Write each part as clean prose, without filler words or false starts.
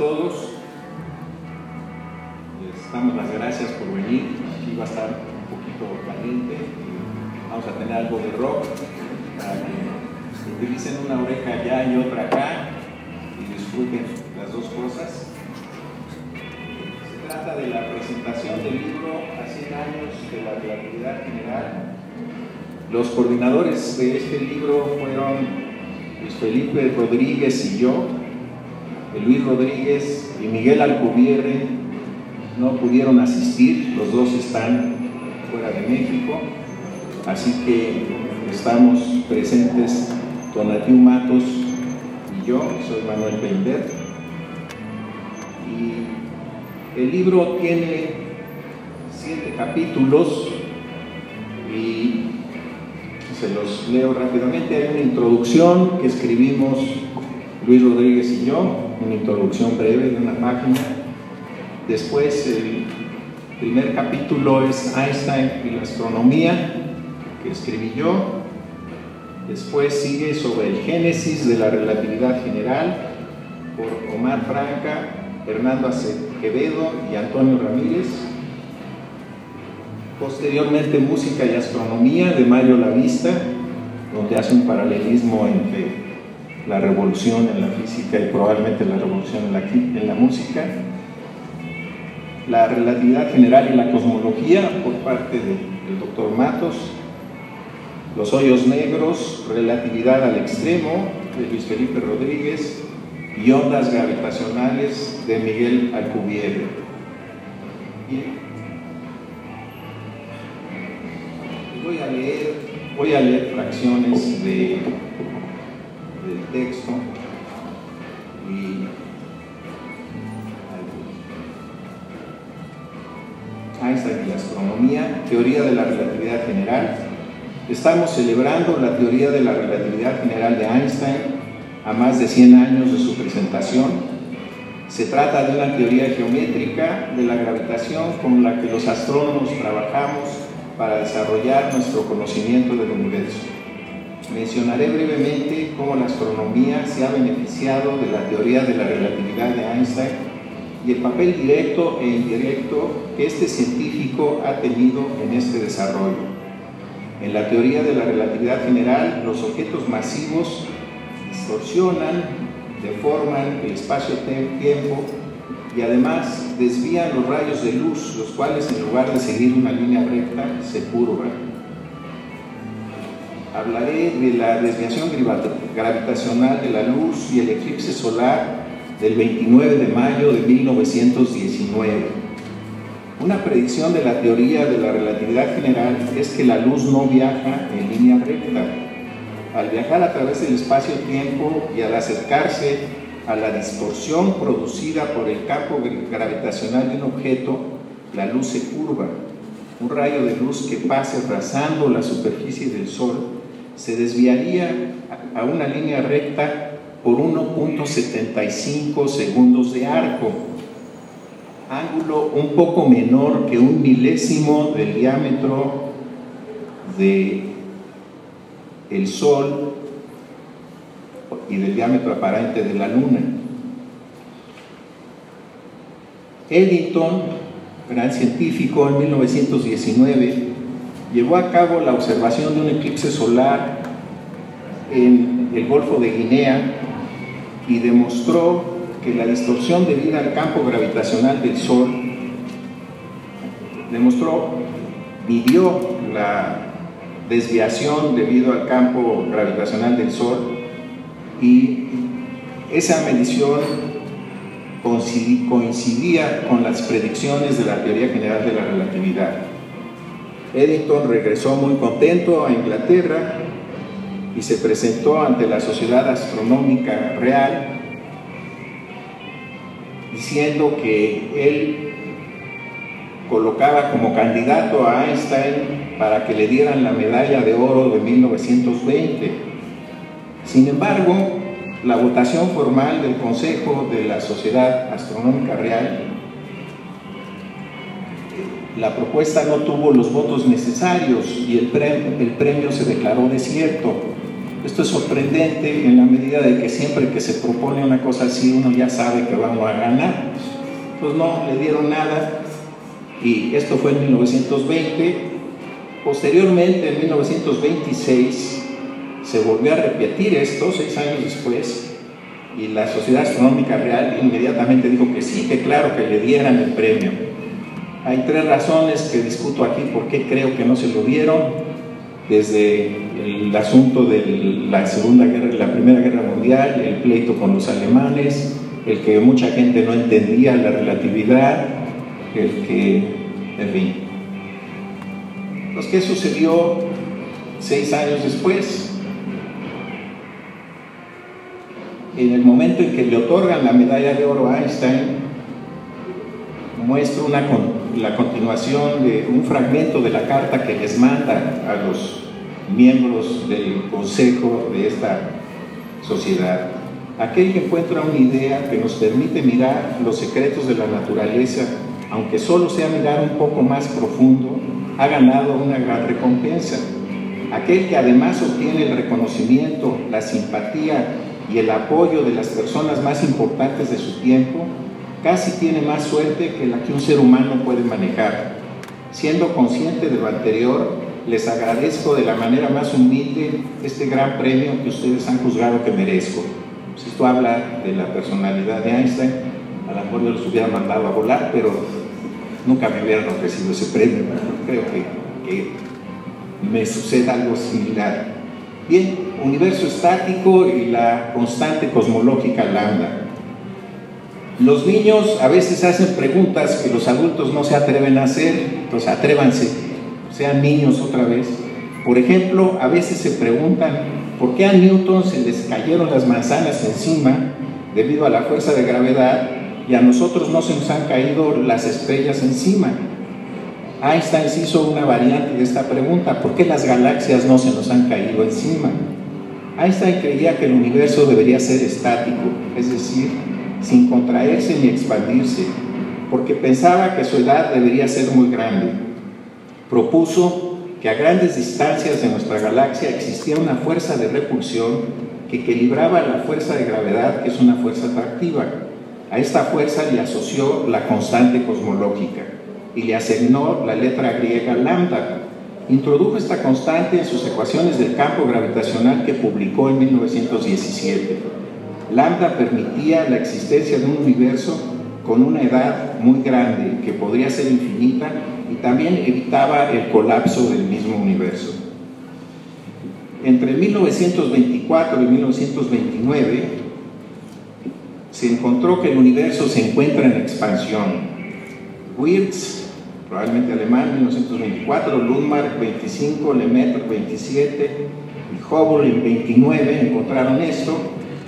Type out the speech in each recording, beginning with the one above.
todos. Les damos las gracias por venir. Aquí va a estar un poquito caliente. Vamos a tener algo de rock para que utilicen una oreja allá y otra acá y disfruten las dos cosas. Se trata de la presentación del libro a 100 años de la relatividad general. Los coordinadores de este libro fueron Luis Felipe Rodríguez y yo. Luis Rodríguez y Miguel Alcubierre no pudieron asistir, los dos están fuera de México, así que estamos presentes Tonatiu Matos y yo, soy Manuel Peinbert. Y el libro tiene 7 capítulos y se los leo rápidamente. Hay una introducción que escribimos Luis Rodríguez y yo, una introducción breve de una página. Después el primer capítulo es Einstein y la astronomía, que escribí yo. Después sigue sobre el génesis de la relatividad general por Omar Franca, Hernando Acevedo y Antonio Ramírez. Posteriormente música y astronomía de Mario Lavista, donde hace un paralelismo entre la revolución en la física y probablemente la revolución en la música. La relatividad general y la cosmología por parte del doctor Matos. Los hoyos negros, relatividad al extremo de Luis Felipe Rodríguez y ondas gravitacionales de Miguel Alcubierre. Voy a leer fracciones del texto y Einstein y la astronomía, teoría de la relatividad general. Estamos celebrando la teoría de la relatividad general de Einstein a más de 100 años de su presentación. Se trata de una teoría geométrica de la gravitación con la que los astrónomos trabajamos para desarrollar nuestro conocimiento del universo. Mencionaré brevemente cómo la astronomía se ha beneficiado de la teoría de la relatividad de Einstein y el papel directo e indirecto que este científico ha tenido en este desarrollo. En la teoría de la relatividad general, los objetos masivos distorsionan, deforman el espacio-tiempo y además desvían los rayos de luz, los cuales en lugar de seguir una línea recta, se curvan. Hablaré de la desviación gravitacional de la luz y el eclipse solar del 29 de mayo de 1919. Una predicción de la teoría de la relatividad general es que la luz no viaja en línea recta. Al viajar a través del espacio-tiempo y al acercarse a la distorsión producida por el campo gravitacional de un objeto, la luz se curva. Un rayo de luz que pase rasando la superficie del Sol se desviaría a una línea recta por 1.75 segundos de arco, ángulo un poco menor que 1/1000 del diámetro del Sol y del diámetro aparente de la Luna. Eddington, gran científico, en 1919 llevó a cabo la observación de un eclipse solar en el Golfo de Guinea y demostró que la distorsión debida al campo gravitacional del Sol midió la desviación debido al campo gravitacional del Sol y esa medición coincidía con las predicciones de la teoría general de la relatividad. Eddington regresó muy contento a Inglaterra y se presentó ante la Sociedad Astronómica Real diciendo que él colocaba como candidato a Einstein para que le dieran la medalla de oro de 1920. Sin embargo, la votación formal del Consejo de la Sociedad Astronómica Real, la propuesta no tuvo los votos necesarios y el premio se declaró desierto. Esto es sorprendente en la medida de que siempre que se propone una cosa así uno ya sabe que vamos a ganar. Pues no, le dieron nada, y esto fue en 1920. Posteriormente, en 1926, se volvió a repetir esto 6 años después, y la Sociedad Astronómica Real inmediatamente dijo que sí, que claro, que le dieran el premio. Hay 3 razones que discuto aquí por qué creo que no se lo dieron. Desde el asunto de la Primera Guerra Mundial, el pleito con los alemanes, el que mucha gente no entendía la relatividad, en fin. Pues, ¿qué sucedió 6 años después? En el momento en que le otorgan la medalla de oro a Einstein, muestro la continuación de un fragmento de la carta que les manda a los miembros del consejo de esta sociedad. Aquel que encuentra una idea que nos permite mirar los secretos de la naturaleza, aunque solo sea mirar un poco más profundo, ha ganado una gran recompensa. Aquel que además obtiene el reconocimiento, la simpatía y el apoyo de las personas más importantes de su tiempo, casi tiene más suerte que la que un ser humano puede manejar. Siendo consciente de lo anterior, les agradezco de la manera más humilde este gran premio que ustedes han juzgado que merezco. Pues esto habla de la personalidad de Einstein. A lo mejor yo los hubiera mandado a volar, pero nunca me hubieran ofrecido ese premio. Creo que me sucede algo similar. Bien, universo estático y la constante cosmológica lambda. Los niños a veces hacen preguntas que los adultos no se atreven a hacer, entonces atrévanse, sean niños otra vez. Por ejemplo, a veces se preguntan por qué a Newton se les cayeron las manzanas encima debido a la fuerza de gravedad y a nosotros no se nos han caído las estrellas encima. Einstein hizo una variante de esta pregunta: ¿por qué las galaxias no se nos han caído encima? Einstein creía que el universo debería ser estático, es decir, sin contraerse ni expandirse, porque pensaba que su edad debería ser muy grande. Propuso que a grandes distancias de nuestra galaxia existía una fuerza de repulsión que equilibraba la fuerza de gravedad, que es una fuerza atractiva. A esta fuerza le asoció la constante cosmológica y le asignó la letra griega lambda. Introdujo esta constante en sus ecuaciones del campo gravitacional que publicó en 1917. Lambda permitía la existencia de un universo con una edad muy grande, que podría ser infinita, y también evitaba el colapso del mismo universo. Entre 1924 y 1929 se encontró que el universo se encuentra en expansión. Wirtz, probablemente alemán, 1924, Ludmark 25, Lemaitre 27 y Hubble en 29 encontraron esto.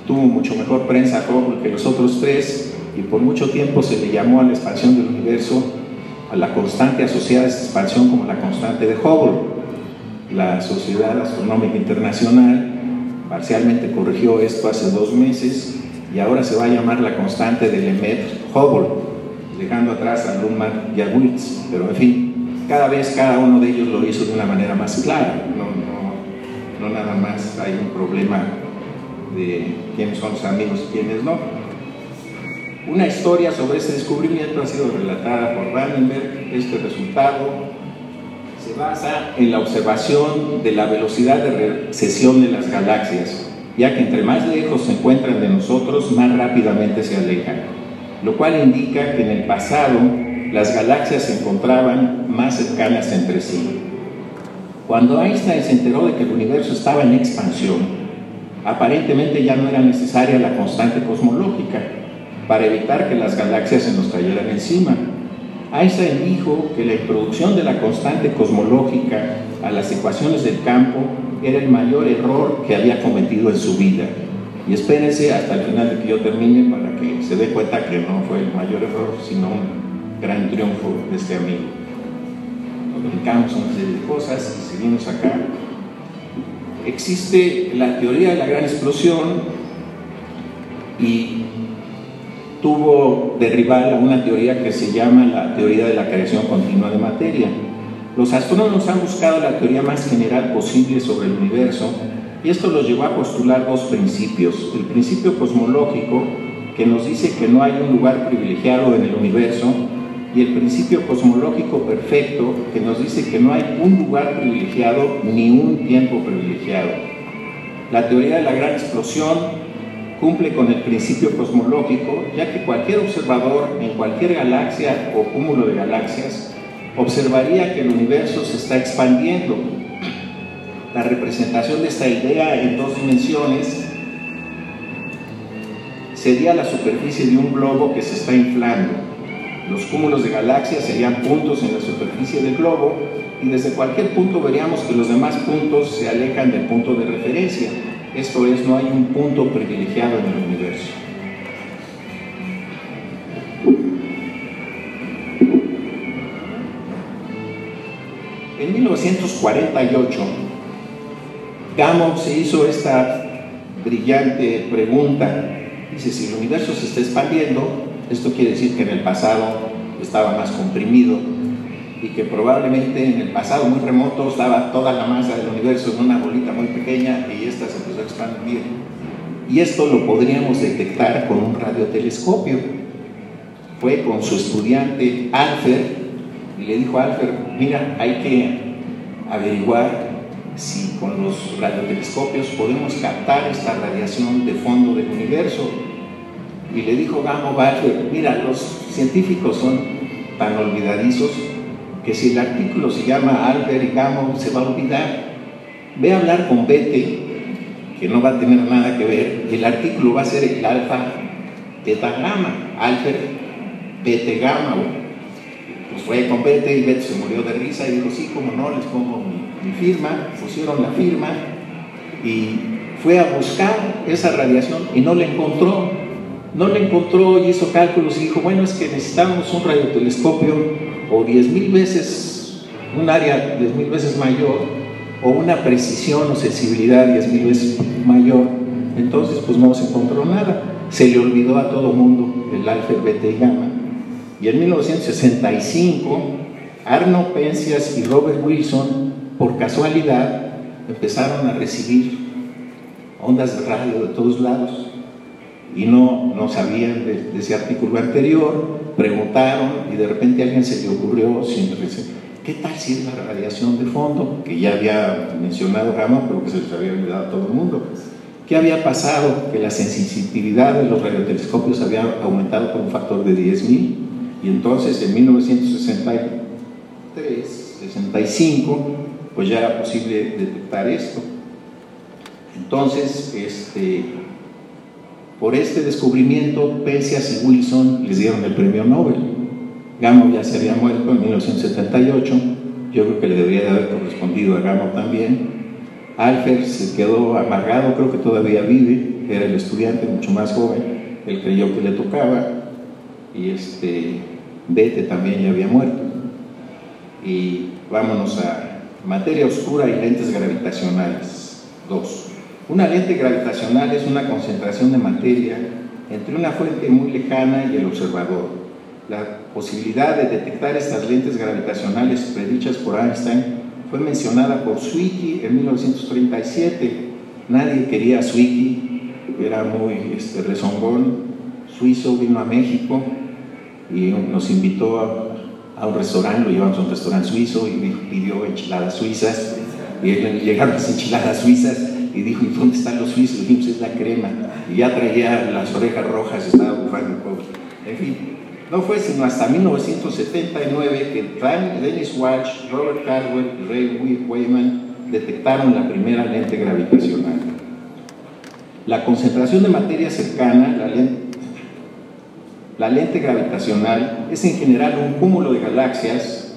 Tuvo mucho mejor prensa Hubble que los otros 3, y por mucho tiempo se le llamó a la expansión del universo, a la constante asociada a esta expansión, como la constante de Hubble. La Sociedad Astronómica Internacional parcialmente corrigió esto hace 2 meses y ahora se va a llamar la constante de Lemaitre-Hubble, dejando atrás a Ludmark y a Wirtz. Pero en fin, cada uno de ellos lo hizo de una manera más clara. No nada más hay un problema de quiénes son los amigos y quiénes no. Una historia sobre este descubrimiento ha sido relatada por Vandenberg. Este resultado se basa en la observación de la velocidad de recesión de las galaxias, ya que entre más lejos se encuentran de nosotros, más rápidamente se alejan, lo cual indica que en el pasado las galaxias se encontraban más cercanas entre sí. Cuando Einstein se enteró de que el universo estaba en expansión, aparentemente ya no era necesaria la constante cosmológica para evitar que las galaxias se nos cayeran encima. Einstein dijo que la introducción de la constante cosmológica a las ecuaciones del campo era el mayor error que había cometido en su vida. Y espérense hasta el final de que yo termine para que se dé cuenta que no fue el mayor error, sino un gran triunfo de este amigo. Nos brincamos una serie de cosas y seguimos acá. Existe la teoría de la gran explosión y tuvo de rival a una teoría que se llama la teoría de la creación continua de materia. Los astrónomos han buscado la teoría más general posible sobre el universo Y esto los llevó a postular dos principios. El principio cosmológico, que nos dice que no hay un lugar privilegiado en el universo, y el principio cosmológico perfecto, que nos dice que no hay un lugar privilegiado ni un tiempo privilegiado. La teoría de la gran explosión cumple con el principio cosmológico, ya que cualquier observador en cualquier galaxia o cúmulo de galaxias observaría que el universo se está expandiendo. La representación de esta idea en dos dimensiones sería la superficie de un globo que se está inflando. Los cúmulos de galaxias serían puntos en la superficie del globo y desde cualquier punto veríamos que los demás puntos se alejan del punto de referencia. Esto es, no hay un punto privilegiado en el universo. En 1948, Gamow se hizo esta brillante pregunta. Dice, si el universo se está expandiendo, esto quiere decir que en el pasado estaba más comprimido y que probablemente en el pasado muy remoto estaba toda la masa del universo en una bolita muy pequeña y esta se empezó a expandir. Y esto lo podríamos detectar con un radiotelescopio. Fue con su estudiante Alpher y le dijo a Alpher, mira, hay que averiguar si con los radiotelescopios podemos captar esta radiación de fondo del universo. Y le dijo Gamow a Alpher, mira, los científicos son tan olvidadizos que si el artículo se llama Alpher y Gamow se va a olvidar. Ve a hablar con Bethe, que no va a tener nada que ver, y el artículo va a ser el alfa beta gamma, Alpher Bethe Gamow. Pues fue con Bethe y Bethe se murió de risa y dijo, sí, como no, les pongo mi firma. Pusieron la firma y fue a buscar esa radiación y no la encontró. No la encontró y hizo cálculos y dijo, bueno, es que necesitamos un radiotelescopio o 10,000 veces, un área 10,000 veces mayor, o una precisión o sensibilidad 10,000 veces mayor. Entonces, pues no se encontró nada. Se le olvidó a todo mundo el Alpher, Bethe y Gamma. Y en 1965, Arno Penzias y Robert Wilson, por casualidad, empezaron a recibir ondas de radio de todos lados. Y no sabían de ese artículo anterior, preguntaron y de repente a alguien se le ocurrió, ¿qué tal si es la radiación de fondo? Que ya había mencionado Gamow, pero que se les había olvidado a todo el mundo. ¿Qué había pasado? Que la sensibilidad de los radiotelescopios había aumentado por un factor de 10,000 y entonces en 1965 pues ya era posible detectar esto. Entonces, por este descubrimiento, Penzias y Wilson les dieron el premio Nobel. Gamow ya se había muerto en 1978, yo creo que le debería de haber correspondido a Gamow también. Alpher se quedó amargado, creo que todavía vive, era el estudiante mucho más joven, él creyó que le tocaba, y Bethe también ya había muerto. Y vámonos a materia oscura y lentes gravitacionales. 2. Una lente gravitacional es una concentración de materia entre una fuente muy lejana y el observador. La posibilidad de detectar estas lentes gravitacionales predichas por Einstein fue mencionada por Zwicky en 1937. Nadie quería a Zwicky, era muy rezongón, suizo, vino a México y nos invitó a un restaurante, lo llevamos a un restaurante suizo y pidió enchiladas suizas, y llegaron las enchiladas suizas y dijo, ¿y dónde están los suizos? Y dijimos, es la crema, y ya traía las orejas rojas, estaba bufando el pueblo. En fin, no fue sino hasta 1979 que Dennis Walsh, Robert Caldwell y Ray Wyman detectaron la primera lente gravitacional. La concentración de materia cercana, la lente gravitacional, es en general un cúmulo de galaxias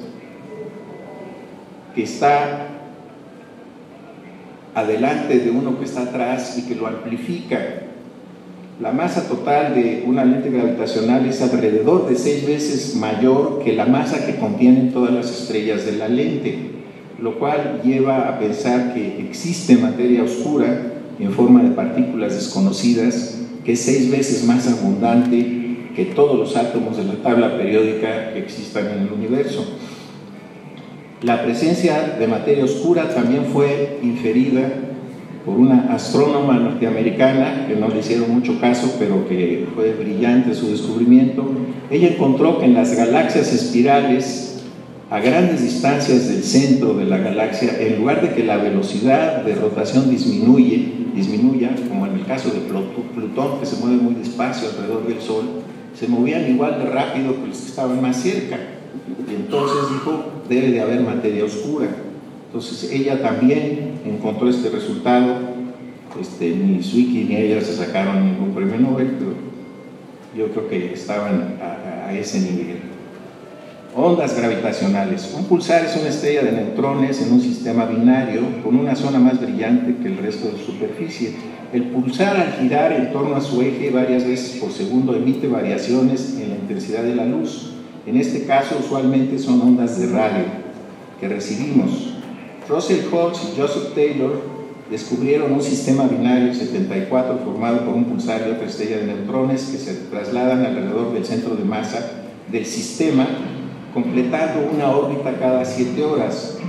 que está adelante de uno que está atrás y que lo amplifica. La masa total de una lente gravitacional es alrededor de 6 veces mayor que la masa que contienen todas las estrellas de la lente, lo cual lleva a pensar que existe materia oscura en forma de partículas desconocidas que es 6 veces más abundante que todos los átomos de la tabla periódica que existan en el universo. La presencia de materia oscura también fue inferida por una astrónoma norteamericana que no le hicieron mucho caso, pero que fue brillante su descubrimiento. Ella encontró que en las galaxias espirales, a grandes distancias del centro de la galaxia, en lugar de que la velocidad de rotación disminuya, como en el caso de Plutón, que se mueve muy despacio alrededor del Sol, se movían igual de rápido que los que estaban más cerca. Y entonces dijo, debe de haber materia oscura. Entonces ella también encontró este resultado. Ni Zwicky ni ella se sacaron ningún premio Nobel, pero yo creo que estaban a ese nivel. Ondas gravitacionales. Un pulsar es una estrella de neutrones en un sistema binario con una zona más brillante que el resto de su superficie. El pulsar, al girar en torno a su eje varias veces por segundo, emite variaciones en la intensidad de la luz. En este caso, usualmente son ondas de radio que recibimos. Russell Holtz y Joseph Taylor descubrieron un sistema binario 74 formado por un pulsar y otra estrella de neutrones que se trasladan alrededor del centro de masa del sistema, completando una órbita cada 7 horas.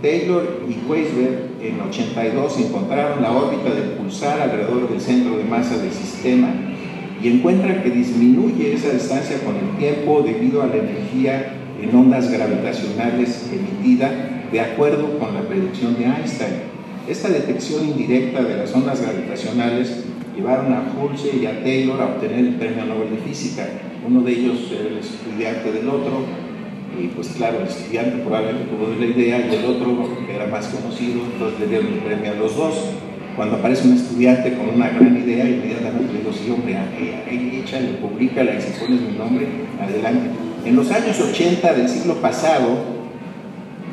Taylor y Weisberg en 82 encontraron la órbita del pulsar alrededor del centro de masa del sistema y encuentran que disminuye esa distancia con el tiempo debido a la energía en ondas gravitacionales emitida de acuerdo con la predicción de Einstein. Esta detección indirecta de las ondas gravitacionales llevaron a Holtz y a Taylor a obtener el premio Nobel de Física. Uno de ellos era el estudiante del otro, y pues claro, el estudiante probablemente tuvo la idea y el otro, que era más conocido, entonces le dieron el premio a los dos. Cuando aparece un estudiante con una gran idea, inmediatamente le digo, sí hombre, échale, públicala, y si pones mi nombre, adelante. En los años 80 del siglo pasado,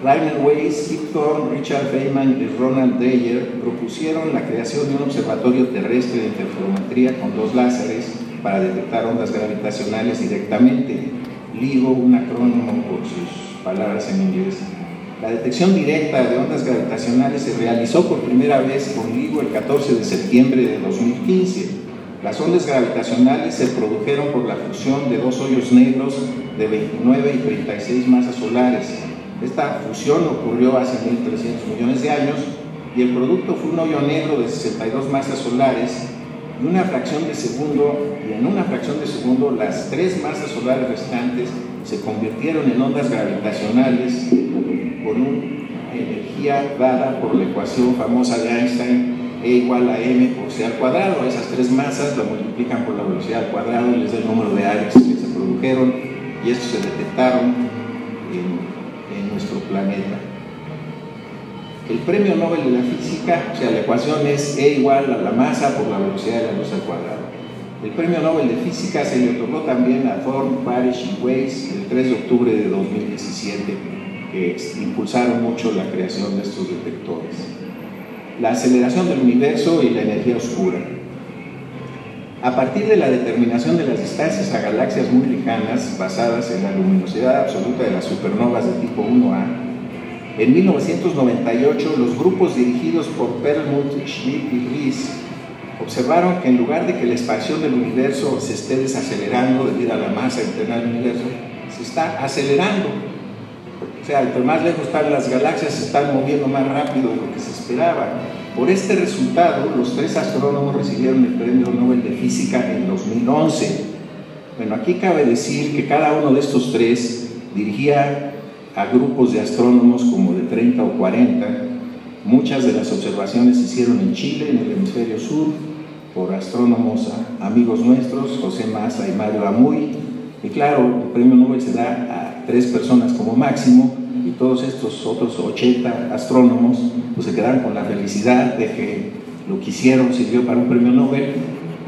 Rainer Weiss, Kip Thorne, Richard Feynman y Ronald Dreyer propusieron la creación de un observatorio terrestre de interferometría con 2 láseres para detectar ondas gravitacionales directamente. LIGO, un acrónimo por sus palabras en inglés. La detección directa de ondas gravitacionales se realizó por primera vez con LIGO el 14 de septiembre de 2015. Las ondas gravitacionales se produjeron por la fusión de 2 hoyos negros de 29 y 36 masas solares. Esta fusión ocurrió hace 1.300 millones de años y el producto fue un hoyo negro de 62 masas solares y una fracción de segundo, y en una fracción de segundo las 3 masas solares restantes se convirtieron en ondas gravitacionales con una energía dada por la ecuación famosa de Einstein, E igual a m por c al cuadrado. Esas 3 masas lo multiplican por la velocidad al cuadrado y les da el número de áreas que se produjeron, y estos se detectaron en nuestro planeta. El premio Nobel de la Física, o sea, la ecuación es E igual a la masa por la velocidad de la luz al cuadrado. El premio Nobel de Física se le otorgó también a Thorne, Parrish y Weiss el 3 de octubre de 2017, que impulsaron mucho la creación de estos detectores. La aceleración del universo y la energía oscura. A partir de la determinación de las distancias a galaxias muy lejanas, basadas en la luminosidad absoluta de las supernovas de tipo 1A, en 1998 los grupos dirigidos por Perlmutt, Schmidt y Riess observaron que en lugar de que la expansión del universo se esté desacelerando debido a la masa interna del universo, se está acelerando. O sea, entre más lejos están las galaxias, se están moviendo más rápido de lo que se esperaba. Por este resultado, los 3 astrónomos recibieron el premio Nobel de Física en 2011. Bueno, aquí cabe decir que cada uno de estos 3 dirigía a grupos de astrónomos como de 30 o 40. Muchas de las observaciones se hicieron en Chile, en el hemisferio sur, por astrónomos amigos nuestros, José Massa y Mario Amuy. Y claro, el premio Nobel se da a 3 personas como máximo, y todos estos otros 80 astrónomos pues se quedaron con la felicidad de que lo que hicieron sirvió para un premio Nobel.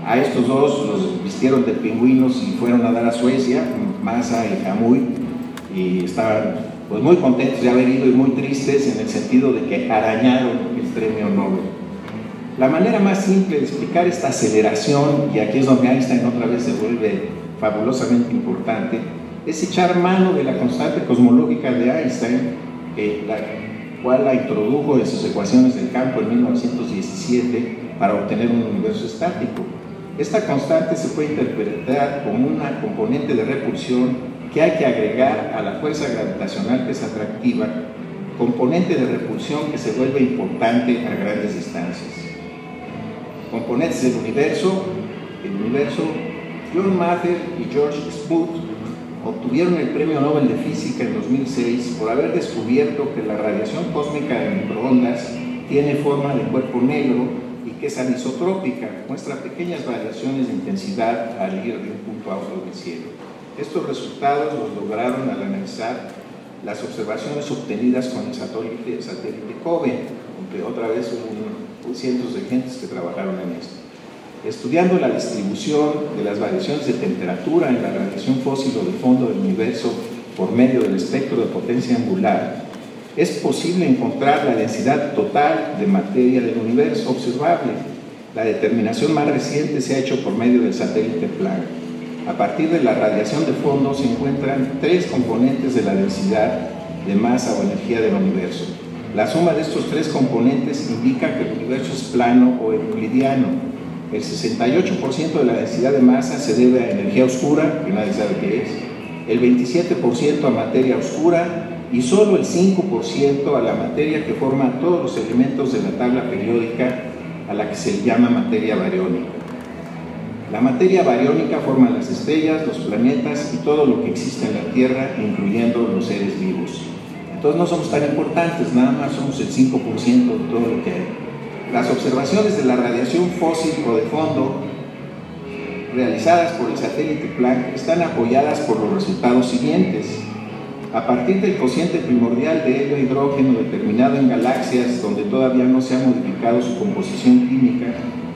A estos 2 los vistieron de pingüinos y fueron a dar a Suecia, Massa y Amuy, y estaban pues muy contentos de haber ido y muy tristes en el sentido de que arañaron el premio Nobel. La manera más simple de explicar esta aceleración, y aquí es donde Einstein otra vez se vuelve fabulosamente importante, es echar mano de la constante cosmológica de Einstein, la cual la introdujo en sus ecuaciones del campo en 1917 para obtener un universo estático. Esta constante se puede interpretar como una componente de repulsión que hay que agregar a la fuerza gravitacional, que es atractiva, componente de repulsión que se vuelve importante a grandes distancias. Componentes del universo. John Mather y George Smoot obtuvieron el Premio Nobel de Física en 2006 por haber descubierto que la radiación cósmica de microondas tiene forma de cuerpo negro y que es anisotrópica, muestra pequeñas variaciones de intensidad al ir de un punto a otro del cielo. Estos resultados los lograron al analizar las observaciones obtenidas con el satélite COBE, aunque otra vez hubo cientos de gentes que trabajaron en esto. Estudiando la distribución de las variaciones de temperatura en la radiación fósil o de fondo del universo por medio del espectro de potencia angular, es posible encontrar la densidad total de materia del universo observable. La determinación más reciente se ha hecho por medio del satélite Planck. A partir de la radiación de fondo se encuentran tres componentes de la densidad de masa o energía del universo. La suma de estos tres componentes indica que el universo es plano o euclidiano. El 68% de la densidad de masa se debe a energía oscura, que nadie sabe qué es, el 27% a materia oscura y solo el 5% a la materia que forma todos los elementos de la tabla periódica, a la que se le llama materia bariónica. La materia bariónica forma las estrellas, los planetas y todo lo que existe en la Tierra, incluyendo los seres vivos. Entonces no somos tan importantes, nada más somos el 5% de todo lo que hay. Las observaciones de la radiación fósil o de fondo realizadas por el satélite Planck están apoyadas por los resultados siguientes. A partir del cociente primordial de helio-hidrógeno determinado en galaxias donde todavía no se ha modificado su composición química,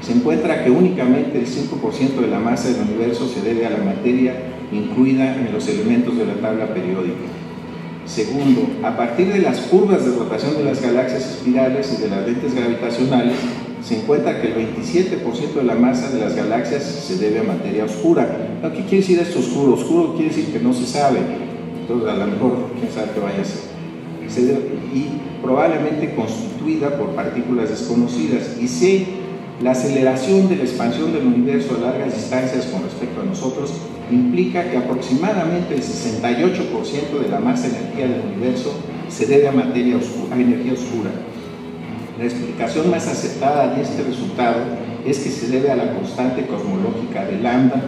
se encuentra que únicamente el 5% de la masa del universo se debe a la materia incluida en los elementos de la tabla periódica. Segundo, a partir de las curvas de rotación de las galaxias espirales y de las lentes gravitacionales, se encuentra que el 27% de la masa de las galaxias se debe a materia oscura. ¿Qué quiere decir esto oscuro? Oscuro quiere decir que no se sabe. Entonces, a lo mejor, quién sabe qué vaya a ser. Y probablemente constituida por partículas desconocidas. Y C, la aceleración de la expansión del universo a largas distancias con respecto a nosotros implica que aproximadamente el 68% de la masa energía del universo se debe a materia oscura, a energía oscura. La explicación más aceptada de este resultado es que se debe a la constante cosmológica de lambda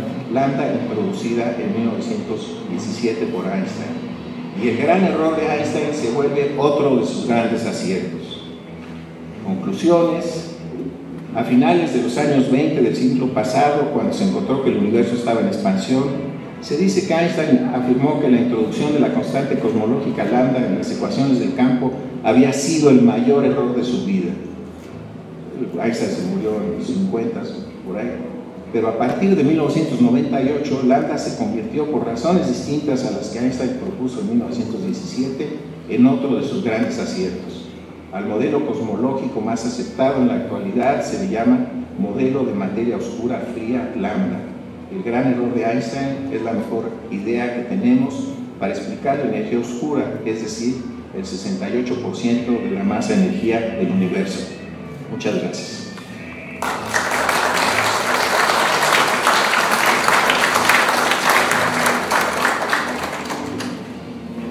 introducida en 1917 por Einstein. Y el gran error de Einstein se vuelve otro de sus grandes aciertos. Conclusiones. A finales de los años 20 del siglo pasado, cuando se encontró que el universo estaba en expansión, se dice que Einstein afirmó que la introducción de la constante cosmológica lambda en las ecuaciones del campo había sido el mayor error de su vida. Einstein se murió en los 50, por ahí. Pero a partir de 1998, lambda se convirtió, por razones distintas a las que Einstein propuso en 1917, en otro de sus grandes aciertos. Al modelo cosmológico más aceptado en la actualidad se le llama modelo de materia oscura fría lambda. El gran error de Einstein es la mejor idea que tenemos para explicar la energía oscura, es decir, el 68% de la masa energía del universo. Muchas gracias.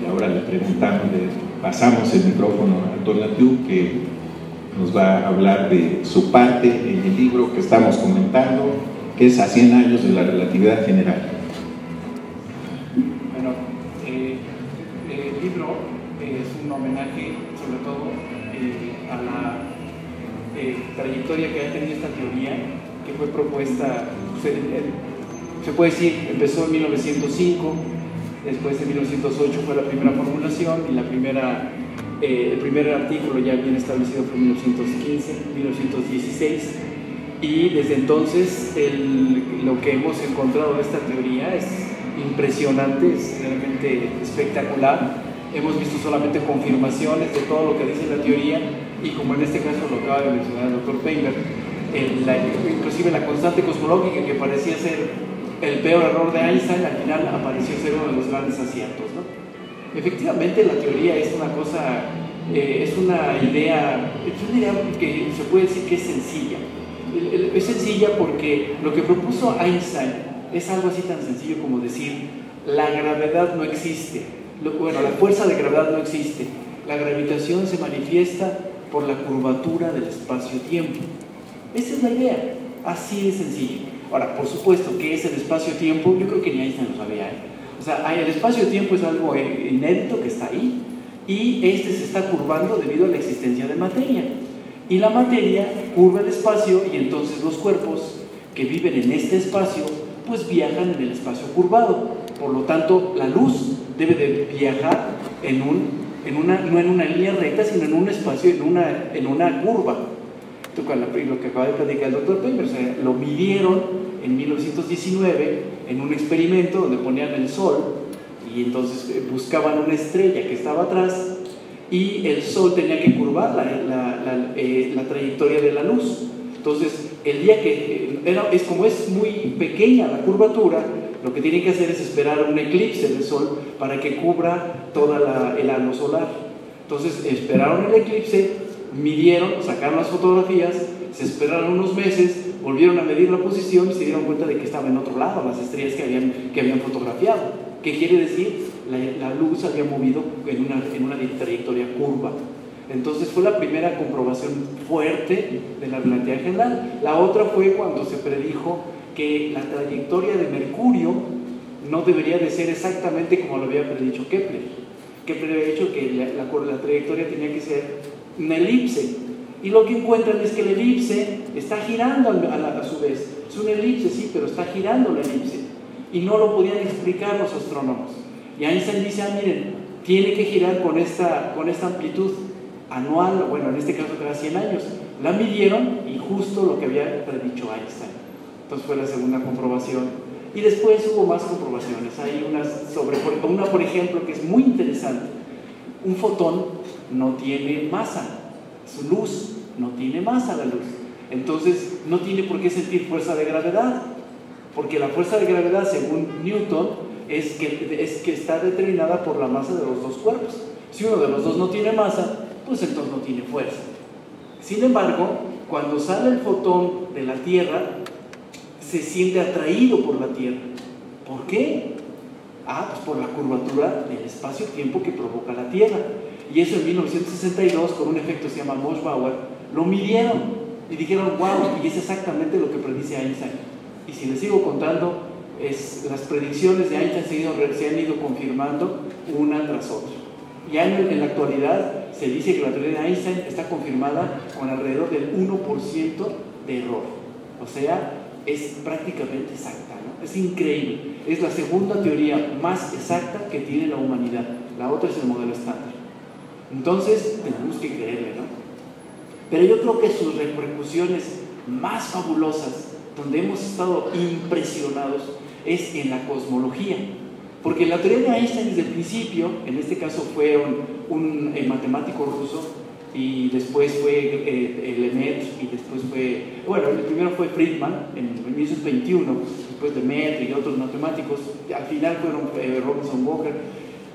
Y ahora le preguntamos, pasamos el micrófono a Tonatiuh, que nos va a hablar de su parte en el libro que estamos comentando, que es A 100 años de la relatividad general. Bueno, el libro es un homenaje sobre todo a la trayectoria que ha tenido esta teoría, que fue propuesta, se puede decir, empezó en 1905, después en 1908 fue la primera formulación y el primer artículo ya bien establecido fue en 1915, 1916, y desde entonces lo que hemos encontrado de esta teoría es impresionante, es realmente espectacular. Hemos visto solamente confirmaciones de todo lo que dice la teoría, y como en este caso lo acaba de mencionar el doctor Painter, inclusive la constante cosmológica, que parecía ser el peor error de Einstein, al final apareció ser uno de los grandes aciertos, ¿no? Efectivamente, la teoría es una cosa, es una idea que se puede decir que es sencilla. Es sencilla porque lo que propuso Einstein es algo así tan sencillo como decir: la gravedad no existe. Bueno, la fuerza de gravedad no existe. la gravitación se manifiesta por la curvatura del espacio-tiempo. Esa es la idea, así de sencillo. Ahora, por supuesto, ¿qué es el espacio-tiempo? Yo creo que ni Einstein lo sabía, ¿eh? O sea, el espacio-tiempo es algo inédito que está ahí, y este se está curvando debido a la existencia de materia. Y la materia curva el espacio, y entonces los cuerpos que viven en este espacio, pues viajan en el espacio curvado. Por lo tanto, la luz debe de viajar no en una línea recta, sino en un espacio, en una curva. Lo que acaba de platicar el doctor Pember, o sea, lo midieron en 1919 en un experimento donde ponían el sol y entonces buscaban una estrella que estaba atrás, y el sol tenía que curvar la trayectoria de la luz. Entonces, el día que como es muy pequeña la curvatura, lo que tienen que hacer es esperar un eclipse del sol para que cubra toda el halo solar. Entonces esperaron el eclipse, midieron, sacaron las fotografías, se esperaron unos meses, volvieron a medir la posición y se dieron cuenta de que estaba en otro lado las estrellas que habían fotografiado. ¿Qué quiere decir? La luz había movido en una trayectoria curva. Entonces fue la primera comprobación fuerte de la relatividad general. La otra fue cuando se predijo que la trayectoria de Mercurio no debería de ser exactamente como lo había predicho Kepler. Kepler había dicho que la trayectoria tenía que ser una elipse, y lo que encuentran es que la elipse está girando a su vez. Es una elipse, sí, pero está girando la elipse, y no lo podían explicar los astrónomos. Y Einstein dice, miren, tiene que girar con esta amplitud anual, bueno, en este caso cada 100 años. La midieron y justo lo que había predicho Einstein. Entonces fue la segunda comprobación. Y después hubo más comprobaciones. Hay una, por ejemplo, que es muy interesante. Un fotón no tiene masa. Su luz no tiene masa, la luz. Entonces no tiene por qué sentir fuerza de gravedad. Porque la fuerza de gravedad, según Newton, es que está determinada por la masa de los dos cuerpos. Si uno de los dos no tiene masa, pues entonces no tiene fuerza. Sin embargo, cuando sale el fotón de la Tierra, se siente atraído por la Tierra. ¿Por qué? Pues por la curvatura del espacio-tiempo que provoca la Tierra. Y eso en 1962, con un efecto que se llama Moss-Bauer, lo midieron y dijeron, wow, y es exactamente lo que predice Einstein. Y si les sigo contando, las predicciones de Einstein se han ido confirmando una tras otra. Ya en la actualidad se dice que la teoría de Einstein está confirmada con alrededor del 1% de error. O sea, es prácticamente exacta, ¿no? Es increíble. Es la segunda teoría más exacta que tiene la humanidad. La otra es el modelo estándar. Entonces, tenemos que creerle, ¿no? Pero yo creo que sus repercusiones más fabulosas, donde hemos estado impresionados, es en la cosmología. Porque la teoría de Einstein desde el principio, en este caso fue un matemático ruso, y después fue Lemaitre, y después el primero fue Friedman en 1921, después Lemaitre y otros matemáticos, al final fueron Robinson Walker,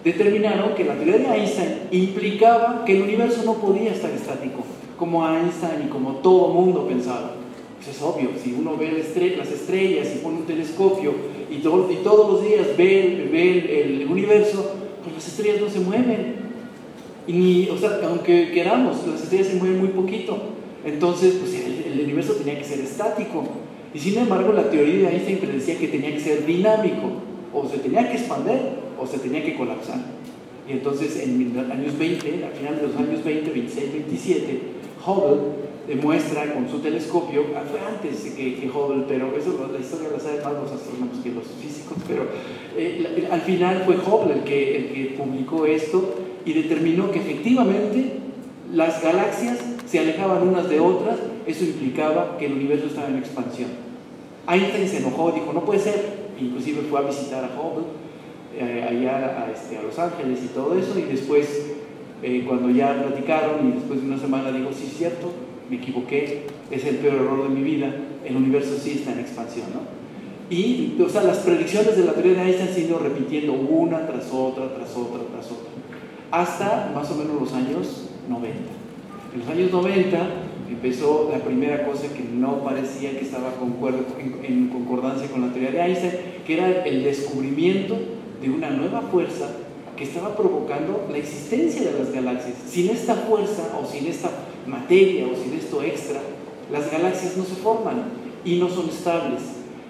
determinaron que la teoría de Einstein implicaba que el universo no podía estar estático, como Einstein y como todo el mundo pensaba. Pues es obvio, si uno ve las estrellas y pone un telescopio y todos los días ve el universo, pues las estrellas no se mueven. Aunque queramos, las estrellas se mueven muy poquito. Entonces, pues el universo tenía que ser estático. Y sin embargo, la teoría de Einstein predecía que tenía que ser dinámico. O se tenía que expandir o se tenía que colapsar. Y entonces, en los años 20, al final de los años 20, 26, 27, Hubble demuestra con su telescopio, fue antes que Hubble, pero eso la historia la saben más los astrónomos que los físicos, pero al final fue Hubble el que publicó esto y determinó que efectivamente las galaxias se alejaban unas de otras. Eso implicaba que el universo estaba en expansión. Einstein se enojó, dijo, no puede ser, inclusive fue a visitar a Hubble allá a Los Ángeles y todo eso, y después cuando ya platicaron y después de una semana dijo, sí es cierto, me equivoqué, es el peor error de mi vida, el universo sí está en expansión, ¿no? Y las predicciones de la teoría de Einstein se han ido repitiendo una tras otra, hasta más o menos los años 90. En los años 90 empezó la primera cosa que no parecía que estaba en concordancia con la teoría de Einstein, que era el descubrimiento de una nueva fuerza que estaba provocando la existencia de las galaxias. Sin esta fuerza, o sin esta materia, o sin esto extra, las galaxias no se forman y no son estables.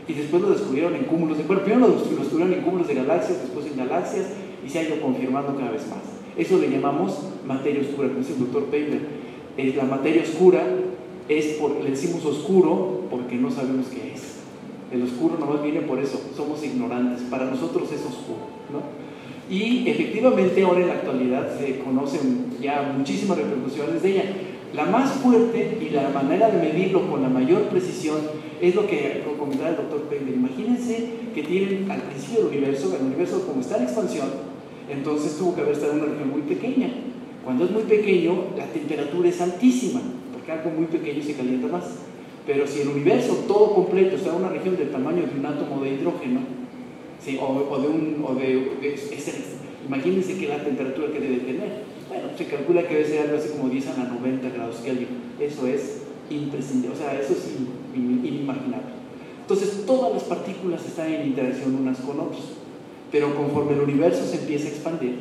Y después lo descubrieron en cúmulos de... Bueno, primero lo descubrieron en cúmulos de galaxias, después en galaxias, y se ha ido confirmando cada vez más. Eso le llamamos materia oscura, como dice el doctor Paper. La materia oscura le decimos oscuro porque no sabemos qué es. El oscuro nomás viene por eso, somos ignorantes, para nosotros es oscuro, ¿no? Y efectivamente ahora en la actualidad se conocen ya muchísimas repercusiones de ella. La más fuerte y la manera de medirlo con la mayor precisión es lo que comentaba el doctor Paper. Imagínense que tienen al principio del universo, el universo como está en expansión, entonces tuvo que haber estado en una región muy pequeña. Cuando es muy pequeño, la temperatura es altísima, porque algo muy pequeño se calienta más. Pero si el universo todo completo está en una región del tamaño de un átomo de hidrógeno, ¿sí? Imagínense que la temperatura que debe tener. Bueno, se calcula que debe ser algo así como 10 a la 90 grados Kelvin. Eso es imprescindible, o sea, eso es inimaginable. Entonces, todas las partículas están en interacción unas con otras. Pero conforme el universo se empieza a expandir,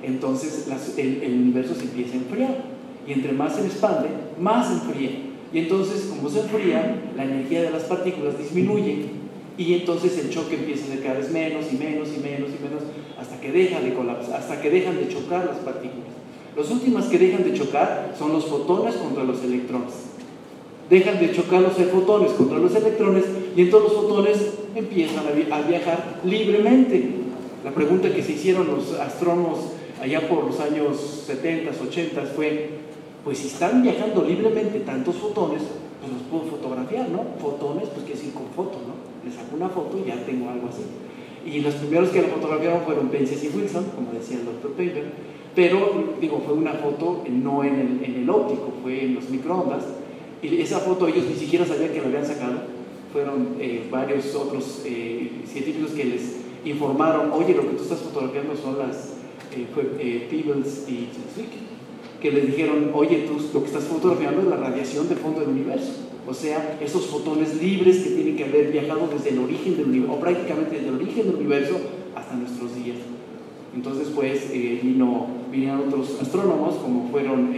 entonces el universo se empieza a enfriar. Y entre más se expande, más se enfría. Y entonces, como se enfría, la energía de las partículas disminuye. Y entonces el choque empieza a ser cada vez menos y menos y menos y menos, hasta que deja de colapsar, hasta que dejan de chocar las partículas. Las últimas que dejan de chocar son los fotones contra los electrones. Dejan de chocar los fotones contra los electrones y entonces los fotones empiezan a viajar libremente. La pregunta que se hicieron los astrónomos allá por los años 70, 80 fue, pues si están viajando libremente tantos fotones, pues los puedo fotografiar, ¿no? Fotones, pues quiere decir con foto, ¿no? Le saco una foto y ya tengo algo así. Y los primeros que lo fotografiaron fueron Penzias y Wilson, como decía el doctor Paper, pero, digo, fue una foto no en el óptico, fue en los microondas, y esa foto ellos ni siquiera sabían que la habían sacado. Fueron varios otros científicos que les informaron, oye, lo que tú estás fotografiando son las Peebles y Zwick, que les dijeron, oye, tú lo que estás fotografiando es la radiación del fondo del universo, o sea, esos fotones libres que tienen que haber viajado desde el origen del universo, o prácticamente desde el origen del universo hasta nuestros días. Entonces, pues, vinieron otros astrónomos, como fueron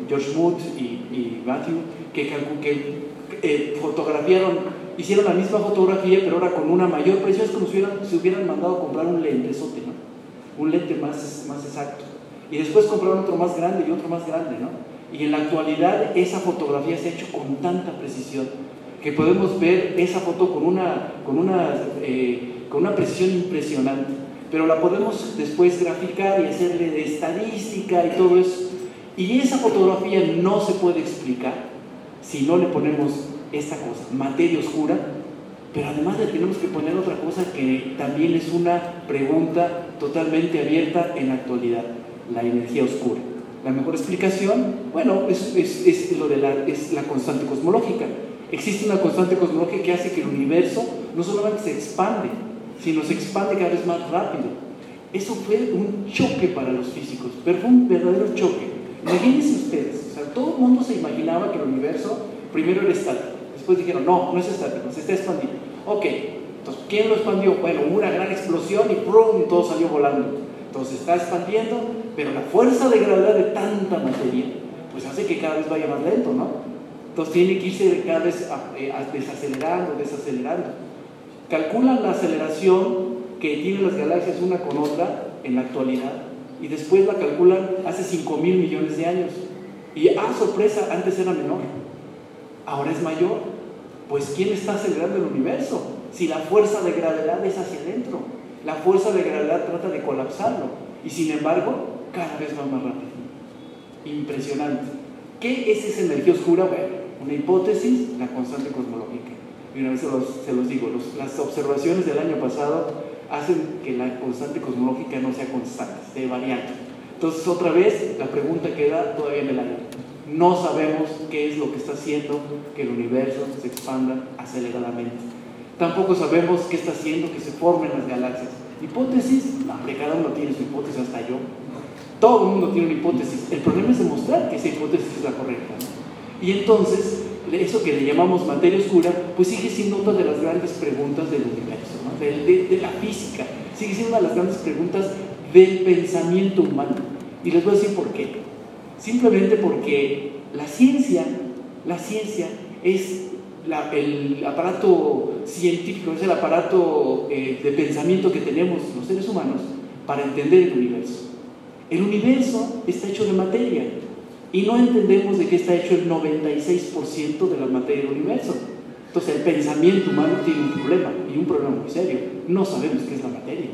George Moot y Matthew, que fotografiaron, hicieron la misma fotografía, pero ahora con una mayor precisión. Es como si hubieran mandado a comprar un lentesote, ¿no? Un lente más exacto. Y después compraron otro más grande y otro más grande, ¿no? Y en la actualidad esa fotografía se ha hecho con tanta precisión que podemos ver esa foto con una precisión impresionante, pero la podemos después graficar y hacerle de estadística y todo eso. Y esa fotografía no se puede explicar si no le ponemos esta cosa, materia oscura, pero además le tenemos que poner otra cosa que también es una pregunta totalmente abierta en la actualidad: la energía oscura. La mejor explicación, bueno, es la constante cosmológica. Existe una constante cosmológica que hace que el universo no solamente se expande, sino se expande cada vez más rápido. Eso fue un choque para los físicos, pero fue un verdadero choque. Imagínense ustedes, o sea, todo el mundo se imaginaba que el universo primero era estático, después dijeron, no es estático, se está expandiendo. Ok, entonces, ¿quién lo expandió? Bueno, hubo una gran explosión y ¡prum!, todo salió volando. Entonces se está expandiendo, pero la fuerza de gravedad de tanta materia pues hace que cada vez vaya más lento, ¿no? Entonces tiene que irse cada vez desacelerando. Calculan la aceleración que tienen las galaxias una con otra en la actualidad y después la calculan hace 5.000 millones de años. Y sorpresa, antes era menor, ahora es mayor. Pues ¿quién está acelerando el universo? Si la fuerza de gravedad es hacia adentro, la fuerza de gravedad trata de colapsarlo y sin embargo cada vez va más rápido. Impresionante. ¿Qué es esa energía oscura? Bueno, una hipótesis, la constante cosmológica. Y una vez se los digo, las observaciones del año pasado hacen que la constante cosmológica no sea constante, esté variando. Entonces, otra vez, la pregunta queda todavía en el aire. No sabemos qué es lo que está haciendo que el universo se expanda aceleradamente. Tampoco sabemos qué está haciendo que se formen las galaxias. ¿Hipótesis? No, cada uno tiene su hipótesis, hasta yo. Todo el mundo tiene una hipótesis. El problema es demostrar que esa hipótesis es la correcta, ¿no? Y entonces, eso que le llamamos materia oscura, pues sigue siendo otra de las grandes preguntas del universo, ¿no? de la física. sigue siendo una de las grandes preguntas del pensamiento humano. Y les voy a decir por qué. Simplemente porque la ciencia es el aparato científico, es el aparato de pensamiento que tenemos los seres humanos para entender el universo. El universo está hecho de materia y no entendemos de qué está hecho el 96% de la materia del universo. Entonces el pensamiento humano tiene un problema, y un problema muy serio. No sabemos qué es la materia,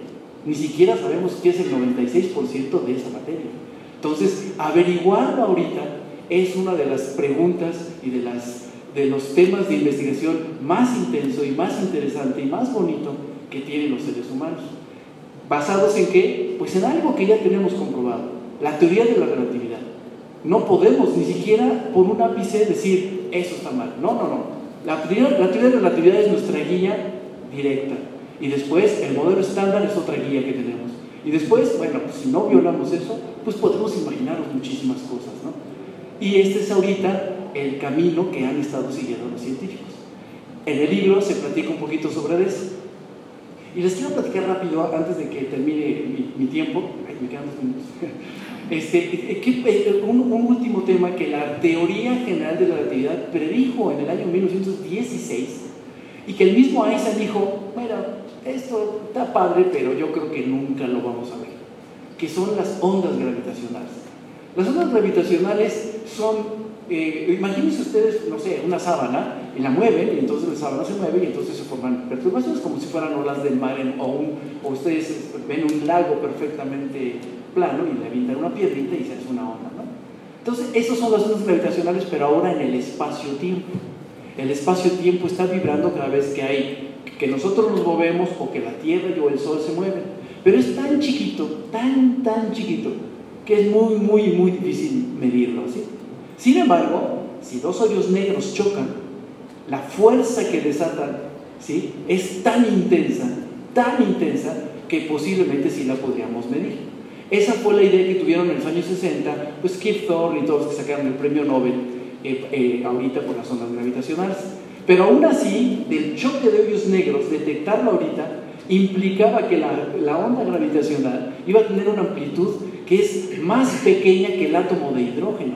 ni siquiera sabemos qué es el 96% de esa materia. Entonces averiguarlo ahorita es una de las preguntas y de los temas de investigación más intenso y más interesante y más bonito que tienen los seres humanos. ¿Basados en qué? Pues en algo que ya tenemos comprobado, la teoría de la relatividad. No podemos ni siquiera por un ápice decir eso está mal. No. La teoría de la relatividad es nuestra guía directa. Y después el modelo estándar es otra guía que tenemos. Y después, bueno, pues si no violamos eso, pues podemos imaginarnos muchísimas cosas, ¿no? Y este es ahorita el camino que han estado siguiendo los científicos. En el libro se platica un poquito sobre eso. Y les quiero platicar rápido, antes de que termine mi tiempo. Ay, me quedan 2 minutos. Un último tema que la teoría general de la relatividad predijo en el año 1916, y que el mismo Einstein dijo, bueno, esto está padre, pero yo creo que nunca lo vamos a ver, que son las ondas gravitacionales. Las ondas gravitacionales son, imagínense ustedes, no sé, una sábana, y la mueven, y entonces la sábana se mueve, y entonces se forman perturbaciones, como si fueran olas del mar, o ustedes ven un lago perfectamente plano, y le avientan una piedrita y se hace una onda, ¿no? Entonces, esas son las ondas gravitacionales, pero ahora en el espacio-tiempo. El espacio-tiempo está vibrando cada vez que nosotros nos movemos, o que la Tierra o el Sol se mueven. Pero es tan chiquito, tan chiquito, que es muy difícil medirlo, ¿sí? Sin embargo, si dos hoyos negros chocan, la fuerza que desatan, ¿sí?, es tan intensa, que posiblemente sí la podríamos medir. Esa fue la idea que tuvieron en los años 60, pues Kip Thorne y todos los que sacaron el premio Nobel ahorita por las ondas gravitacionales. Pero aún así, del choque de hoyos negros, detectarlo ahorita implicaba que la onda gravitacional iba a tener una amplitud que es más pequeña que el átomo de hidrógeno.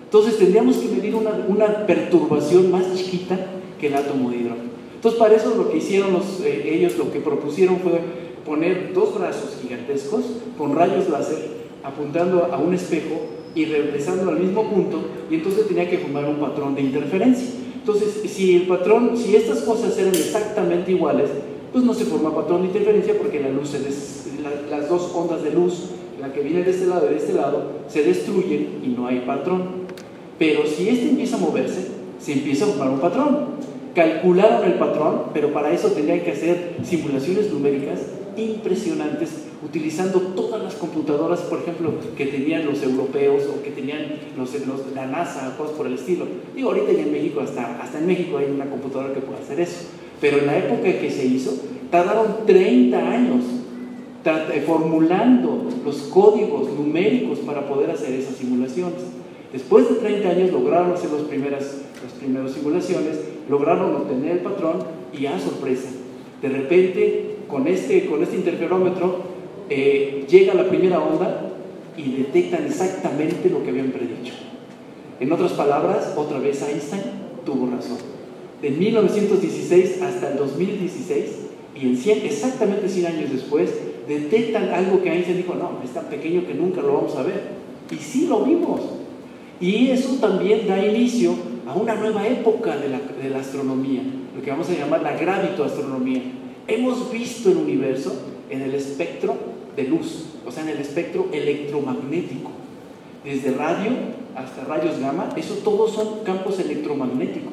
Entonces tendríamos que medir una perturbación más chiquita que el átomo de hidrógeno. Entonces para eso lo que hicieron ellos, lo que propusieron fue poner 2 brazos gigantescos con rayos láser apuntando a un espejo y regresando al mismo punto, y entonces tenía que formar un patrón de interferencia. Entonces si estas cosas eran exactamente iguales, pues no se forma patrón de interferencia, porque las 2 ondas de luz, la que viene de este lado y de este lado, se destruyen y no hay patrón. Pero si este empieza a moverse, se empieza a formar un patrón. Calcularon el patrón, pero para eso tenían que hacer simulaciones numéricas impresionantes, utilizando todas las computadoras, por ejemplo, que tenían los europeos, o que tenían la NASA, cosas por el estilo. Digo, ahorita ya en México, hasta en México hay una computadora que puede hacer eso. Pero en la época en que se hizo, tardaron 30 años formulando los códigos numéricos para poder hacer esas simulaciones. Después de 30 años lograron hacer las primeras simulaciones, lograron obtener el patrón, y a sorpresa, de repente con este interferómetro llega la primera onda y detectan exactamente lo que habían predicho. En otras palabras, otra vez Einstein tuvo razón. De 1916 hasta el 2016, y exactamente 100 años después, detectan algo que Einstein dijo, no, es tan pequeño que nunca lo vamos a ver. Y sí lo vimos. Y eso también da inicio a una nueva época de la astronomía, lo que vamos a llamar la gravitoastronomía. Hemos visto el universo en el espectro de luz, o sea, en el espectro electromagnético. Desde radio hasta rayos gamma, eso todos son campos electromagnéticos.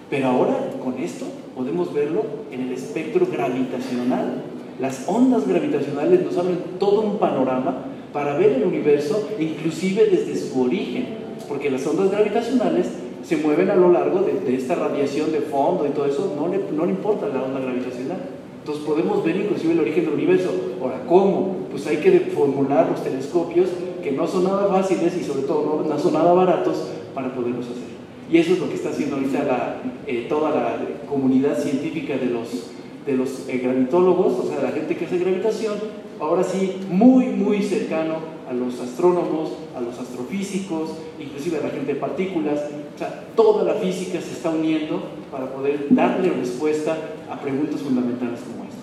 Pero ahora, con esto, podemos verlo en el espectro gravitacional. Las ondas gravitacionales nos abren todo un panorama para ver el universo, inclusive desde su origen, porque las ondas gravitacionales se mueven a lo largo de esta radiación de fondo y todo eso, no le importa la onda gravitacional. Entonces podemos ver inclusive el origen del universo. Ahora, ¿cómo? Pues hay que formular los telescopios, que no son nada fáciles y sobre todo no son nada baratos, para poderlos hacer. Y eso es lo que está haciendo ahorita toda la comunidad científica de de los gravitólogos, o sea, de la gente que hace gravitación, ahora sí, muy cercano a los astrónomos, a los astrofísicos, inclusive a la gente de partículas. O sea, toda la física se está uniendo para poder darle respuesta a preguntas fundamentales como esta.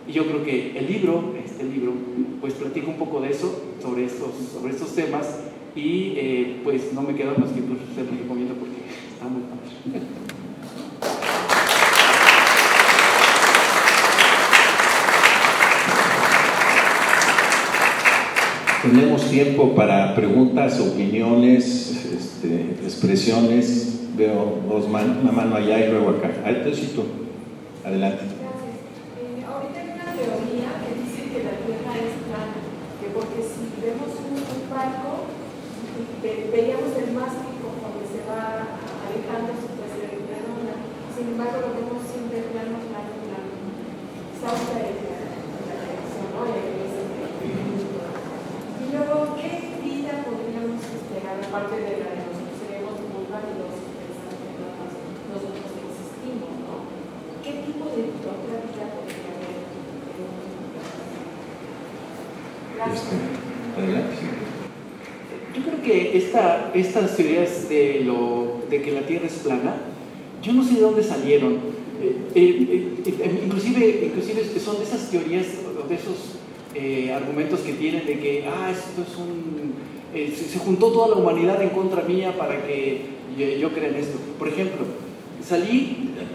Y yo creo que este libro, pues platica un poco de eso, sobre estos temas, y pues no me queda más que pues, se lo recomiendo porque está muy padre. Tenemos tiempo para preguntas, opiniones, expresiones. Veo una mano allá y luego acá. Entonces, tú, adelante. Gracias. Ahorita hay una teoría que dice que la Tierra es plana, que porque si vemos un barco, veríamos el mástil conforme se va alejando su trasera redonda. Sin embargo, lo vemos siempre plano. Salta la dirección, ¿no? Y luego, ¿qué vida podríamos esperar, aparte de la de los que seremos muy válidos nosotros que existimos, ¿no? ¿Qué tipo de otra vida podría haber? Gracias. Adelante. Yo creo que estas teorías de que la Tierra es plana, yo no sé de dónde salieron. Inclusive son de esas teorías, de esos argumentos que tienen de que esto es se juntó toda la humanidad en contra mía para que yo crea en esto. Por ejemplo,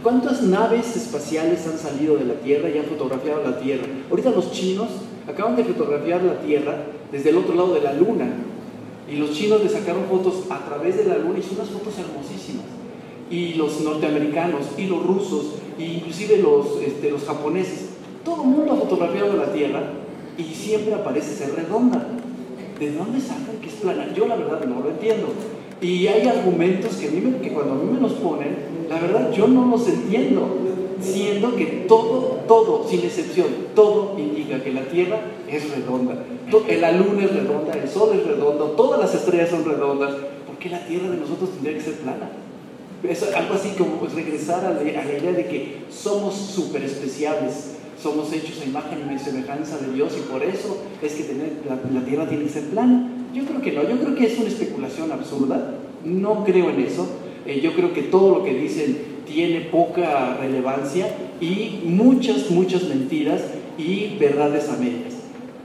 ¿cuántas naves espaciales han salido de la Tierra y han fotografiado la Tierra? Ahorita los chinos acaban de fotografiar la Tierra desde el otro lado de la Luna, y los chinos le sacaron fotos a través de la Luna y son unas fotos hermosísimas. Y los norteamericanos y los rusos e inclusive los japoneses, todo el mundo ha fotografiado la Tierra y siempre parece ser redonda. ¿De dónde sacan que es plana? Yo la verdad no lo entiendo. Y hay argumentos que cuando a mí me los ponen, la verdad yo no los entiendo, siendo que todo, sin excepción, todo indica que la Tierra es redonda. La Luna es redonda, el Sol es redondo, todas las estrellas son redondas. ¿Por qué la Tierra de nosotros tendría que ser plana? Es algo así como pues, regresar a la idea de que somos súper especiales, somos hechos a imagen y semejanza de Dios, y por eso es que la Tierra tiene que ser plana. Yo creo que no, yo creo que es una especulación absurda, no creo en eso. Yo creo que todo lo que dicen tiene poca relevancia y muchas mentiras y verdades a medias.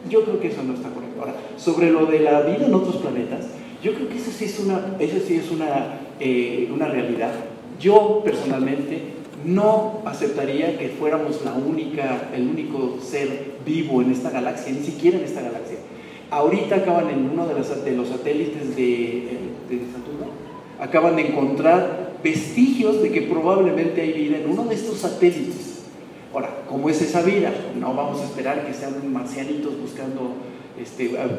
Yo creo que eso no está correcto. Ahora, sobre lo de la vida en otros planetas, yo creo que eso sí es una realidad. Yo personalmente no aceptaría que fuéramos el único ser vivo en esta galaxia, ni siquiera en esta galaxia. Ahorita acaban en uno de los satélites de Saturno, acaban de encontrar vestigios de que probablemente hay vida en uno de estos satélites. Ahora, ¿cómo es esa vida? No vamos a esperar que sean marcianitos buscando,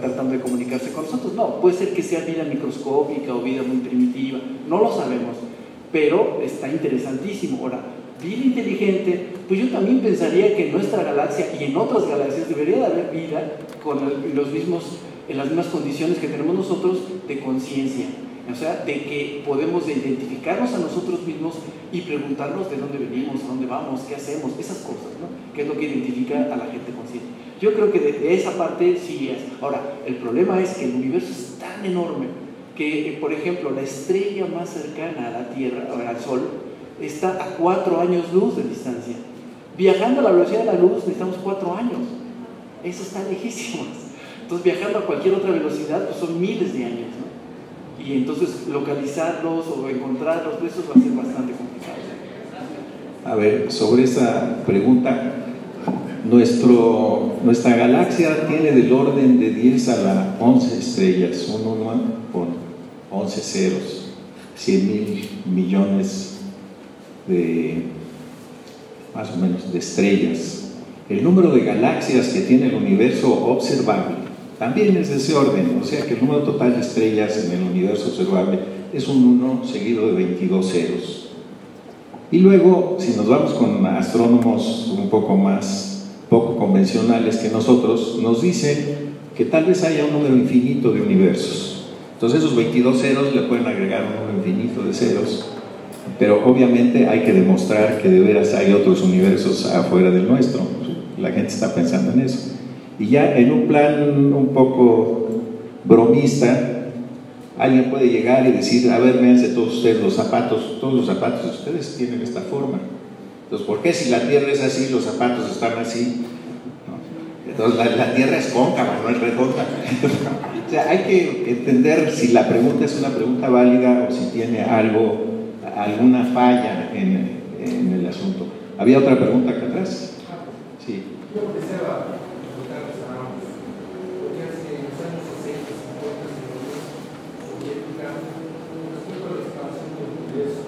tratando de comunicarse con nosotros. No, puede ser que sea vida microscópica o vida muy primitiva, no lo sabemos, pero está interesantísimo. Ahora, vida inteligente, pues yo también pensaría que en nuestra galaxia y en otras galaxias debería de haber vida en las mismas condiciones que tenemos nosotros de conciencia. O sea, de que podemos identificarnos a nosotros mismos y preguntarnos de dónde venimos, a dónde vamos, qué hacemos, esas cosas, ¿no? Que es lo que identifica a la gente consciente. Yo creo que de esa parte sí es. Ahora, el problema es que el universo es tan enorme que, por ejemplo, la estrella más cercana a la Tierra, al Sol, está a 4 años luz de distancia. Viajando a la velocidad de la luz necesitamos 4 años. Eso está lejísimos. Entonces, viajando a cualquier otra velocidad, pues son miles de años, ¿no? Y entonces localizarlos o encontrarlos, eso va a ser bastante complicado. A ver, sobre esa pregunta, nuestra galaxia tiene del orden de 10 a la 11 estrellas, un 1 con 11 ceros, 100,000 millones más o menos de estrellas. El número de galaxias que tiene el universo observable también es de ese orden, o sea que el número total de estrellas en el universo observable es un 1 seguido de 22 ceros. Y luego, si nos vamos con astrónomos un poco convencionales que nosotros, nos dicen que tal vez haya un número infinito de universos. Entonces esos 22 ceros le pueden agregar un número infinito de ceros pero obviamente hay que demostrar que de veras hay otros universos afuera del nuestro. La gente está pensando en eso. Y ya en un plan un poco bromista, alguien puede llegar y decir, a ver, véanse todos ustedes los zapatos, todos los zapatos de ustedes tienen esta forma. Entonces, ¿por qué si la Tierra es así, los zapatos están así? ¿No? Entonces, la Tierra es cóncava, no es redonda. O sea, hay que entender si la pregunta es una pregunta válida o si tiene algo, alguna falla en el asunto. ¿Había otra pregunta acá atrás? Sí. Yo deseaba preguntarles a ambos, porque hace los años 60, 50 en la Unión Soviética, respecto a la expansión del universo,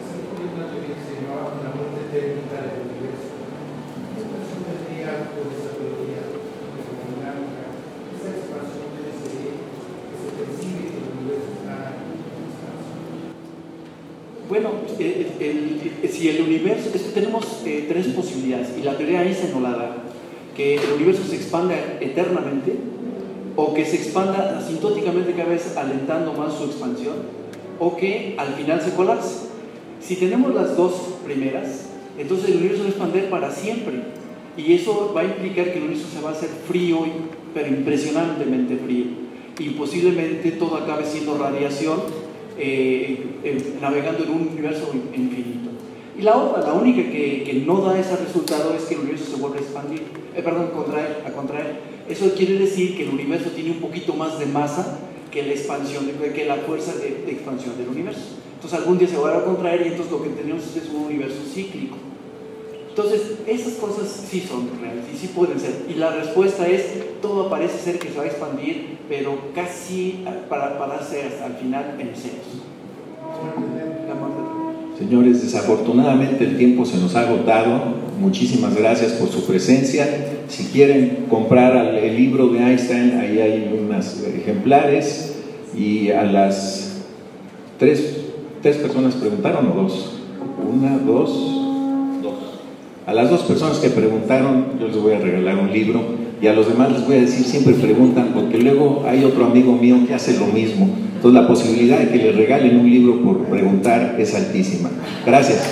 se incluyó una teoría que se llamaba la muerte térmica del universo. ¿Qué expresión tendría por esa teoría termodinámica? Esa expansión debe ser que se percibe que el universo está en expansión. Bueno, si el universo, tenemos tres posibilidades, y la teoría Einstein nos la da: que el universo se expanda eternamente, o que se expanda asintóticamente cada vez alentando más su expansión, o que al final se colapse. Si tenemos las dos primeras, entonces el universo va a expandir para siempre, y eso va a implicar que el universo se va a hacer frío, pero impresionantemente frío, y posiblemente todo acabe siendo radiación, navegando en un universo infinito. Y la otra, la única que no da ese resultado, es que el universo se vuelve a expandir, a contraer. Eso quiere decir que el universo tiene un poquito más de masa que la expansión, que la fuerza de expansión del universo. Entonces algún día se va a contraer, y entonces lo que tenemos es un universo cíclico. Entonces esas cosas sí son reales y sí pueden ser. Y la respuesta es: todo parece ser que se va a expandir, pero casi para ser hasta el final en ceros. Señores, desafortunadamente el tiempo se nos ha agotado. Muchísimas gracias por su presencia. Si quieren comprar el libro de Einstein, ahí hay unos ejemplares. Y a las tres personas preguntaron, ¿o dos? Una, dos. A las dos personas que preguntaron, yo les voy a regalar un libro, y a los demás les voy a decir, siempre preguntan, porque luego hay otro amigo mío que hace lo mismo. Entonces la posibilidad de que le regalen un libro por preguntar es altísima. Gracias.